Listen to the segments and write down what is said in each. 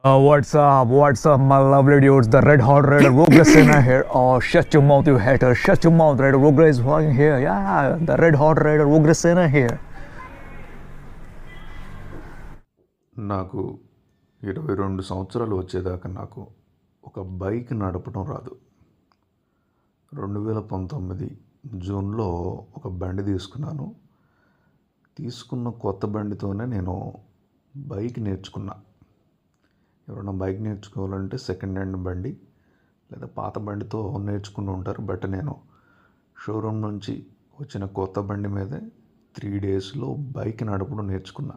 What's up? What's up, my lovely dudes? The red hot Raider Rogue Listener here. Oh, shut your mouth, you hater. Shut your mouth, Raider Rogue is walking here. Yeah, the red hot Raider Rogue Listener here. నాకు 22 సంవత్సరాలు వచ్చేదాకా నాకు ఒక bike నడపడం రాదు. 2019 జూన్లో ఒక బండి తీసుకున్నాను. తీసుకున్న కొత్త బండితోనే నేను బైక్ నేర్చుకున్నా. ఎవరైనా బైక్ నేర్చుకోవాలంటే సెకండ్ హ్యాండ్ బండి లేదా పాత బండితో నేర్చుకుని ఉంటారు. బట్ నేను షోరూమ్ నుంచి వచ్చిన కొత్త బండి మీదే 3 డేస్లో బైక్ నడపడం నేర్చుకున్నా.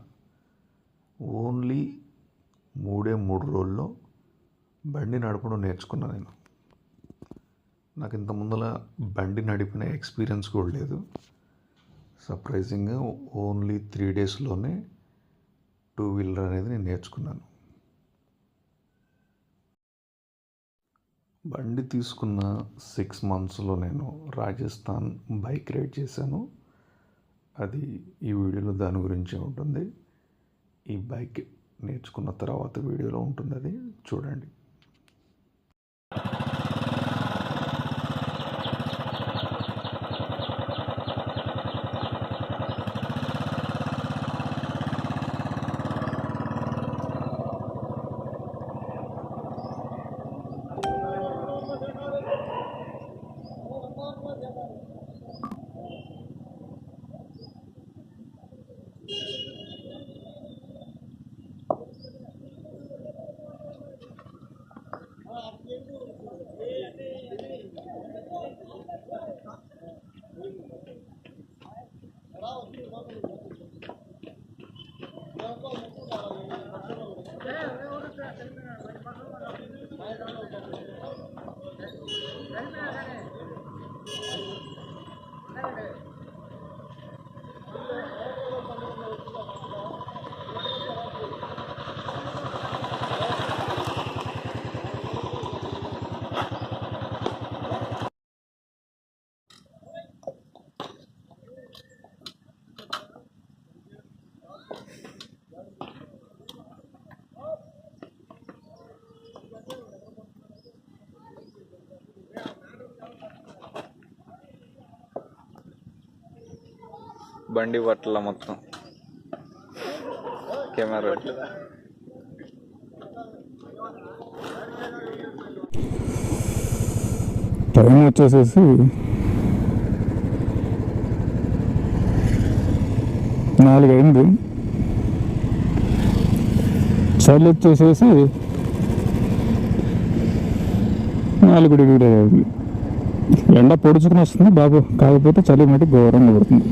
ఓన్లీ 3 రోజుల్లో బండి నడపడం నేర్చుకున్నా. నాకు ఇంత ముందల బండి నడిపిన ఎక్స్పీరియన్స్ కూడా లేదు. సర్ప్రైజింగ్గా ఓన్లీ 3 డేస్లోనే 2 వీలర్ అనేది నేను నేర్చుకున్నాను. బండి తీసుకున్న 6 మంత్స్లో నేను రాజస్థాన్ బైక్ రైడ్ చేశాను. అది ఈ వీడియోలో దాని గురించి ఉంటుంది. ఈ బైక్ నేర్చుకున్న తర్వాత వీడియోలో ఉంటుంది, అది చూడండి. బండి పట్ల మొత్తం కెమెరా టైం వచ్చేసేసి 4 అయింది. చలి వచ్చేసేసి 4 డిగ్రీలు అయింది. ఎండ పొడుచుకుని వస్తుంది బాబు, కాకపోతే చలి మట్టి ఘోరంగా పడుతుంది.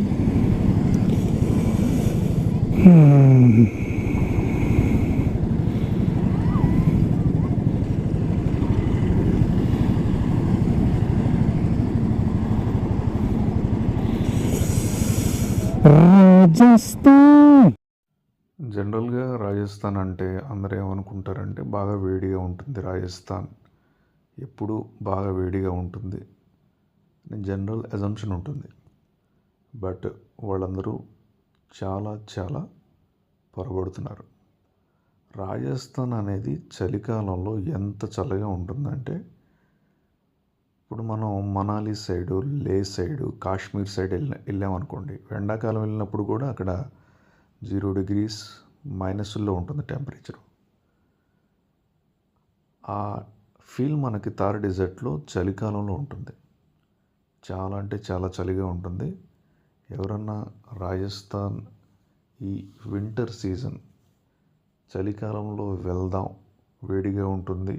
జనరల్గా రాజస్థాన్ అంటే అందరూ ఏమనుకుంటారంటే బాగా వేడిగా ఉంటుంది. రాజస్థాన్ ఎప్పుడు బాగా వేడిగా ఉంటుంది జనరల్ అజంప్షన్ ఉంటుంది. బట్ వాళ్ళందరూ చాలా పొరబడుతున్నారు. రాజస్థాన్ అనేది చలికాలంలో ఎంత చల్లగా ఉంటుందంటే, ఇప్పుడు మనం మనాలి సైడు, లే సైడు, కాశ్మీర్ సైడ్ వెళ్ళామనుకోండి, ఎండాకాలం వెళ్ళినప్పుడు కూడా అక్కడ 0 degrees మైనస్లో ఉంటుంది టెంపరేచరు. ఆ ఫీల్ మనకి థార్ డెజర్ట్లో చలికాలంలో ఉంటుంది. చాలా అంటే చాలా చలిగా ఉంటుంది. ఎవరన్నా రాజస్థాన్ ఈ వింటర్ సీజన్ చలికాలంలో వెళ్దాం, వేడిగా ఉంటుంది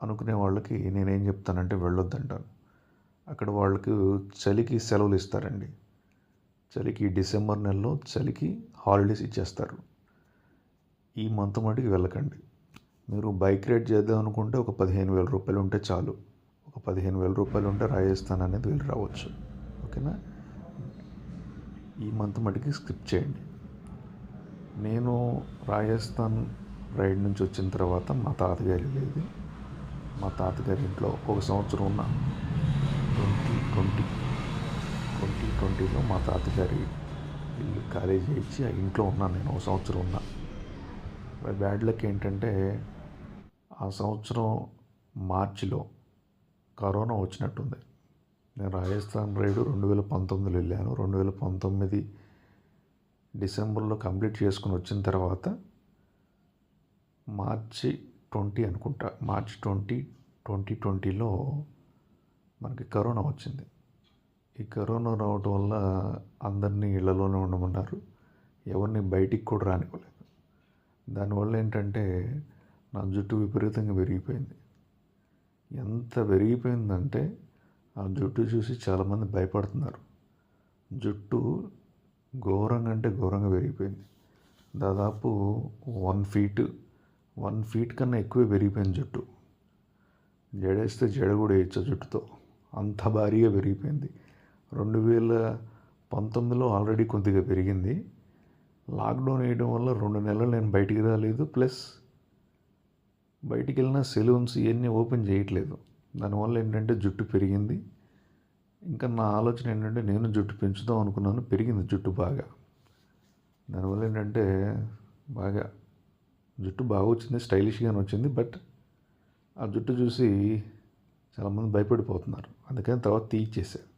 అనుకునే వాళ్ళకి నేనేం చెప్తానంటే వెళ్ళొద్దంటాను. అక్కడ వాళ్ళకి చలికి సెలవులు ఇస్తారండి. చలికి డిసెంబర్ నెలలో చలికి హాలిడేస్ ఇచ్చేస్తారు. ఈ మంత్ మటుకు వెళ్ళకండి. మీరు బైక్ రైడ్ చేద్దాం అనుకుంటే ఒక 15,000 రూపాయలు ఉంటే చాలు. ఒక 15,000 రూపాయలు ఉంటే రాజస్థాన్ అనేది వెళ్ళి రావచ్చు. ఓకేనా? ఈ మంత్ మటుకి స్కిప్ చేయండి. నేను రాజస్థాన్ రైడ్ నుంచి వచ్చిన తర్వాత మా తాతగారి లేదు. మా తాతగారి ఇంట్లో 1 సంవత్సరం ఉన్నా. 2020లో మా తాతగారి ఇల్లు ఖాళీ చేయించి ఆ ఇంట్లో ఉన్నాను. నేను 1 సంవత్సరం ఉన్నా. బ్యాడ్ లక్ ఏంటంటే ఆ సంవత్సరం మార్చిలో కరోనా వచ్చినట్టుంది. నేను రాజస్థాన్ రైడ్ 2019లో వెళ్ళాను. 2019 డిసెంబర్లో కంప్లీట్ చేసుకుని వచ్చిన తర్వాత మార్చి 20 అనుకుంటా, మార్చి 2020లో మనకి కరోనా వచ్చింది. ఈ కరోనా రావటం వల్ల అందరినీ ఇళ్లలోనే ఉండమన్నారు. ఎవరిని బయటికి కూడా రానివ్వలేదు. దానివల్ల ఏంటంటే నా జుట్టు విపరీతంగా పెరిగిపోయింది. ఎంత పెరిగిపోయిందంటే ఆ జుట్టు చూసి చాలామంది భయపడుతున్నారు. జుట్టు ఘోరంగా అంటే ఘోరంగా పెరిగిపోయింది. దాదాపు 1 ఫీట్ కన్నా ఎక్కువే పెరిగిపోయింది జుట్టు. జడేస్తే జడ కూడా వేయచ్చు జుట్టుతో, అంత భారీగా పెరిగిపోయింది. 2019లో ఆల్రెడీ కొద్దిగా పెరిగింది. లాక్డౌన్ వేయడం వల్ల 2 నెలలు నేను బయటికి రాలేదు. ప్లస్ బయటికి వెళ్ళిన సెలూన్స్ ఇవన్నీ ఓపెన్ చేయట్లేదు. దానివల్ల ఏంటంటే జుట్టు పెరిగింది. ఇంకా నా ఆలోచన ఏంటంటే నేను జుట్టు పెంచుదాం అనుకున్నాను, పెరిగింది జుట్టు బాగా. దానివల్ల ఏంటంటే జుట్టు బాగా వచ్చింది, స్టైలిష్గానే వచ్చింది. బట్ ఆ జుట్టు చూసి చాలామంది భయపడిపోతున్నారు. అందుకని తర్వాత తీయించేసాను.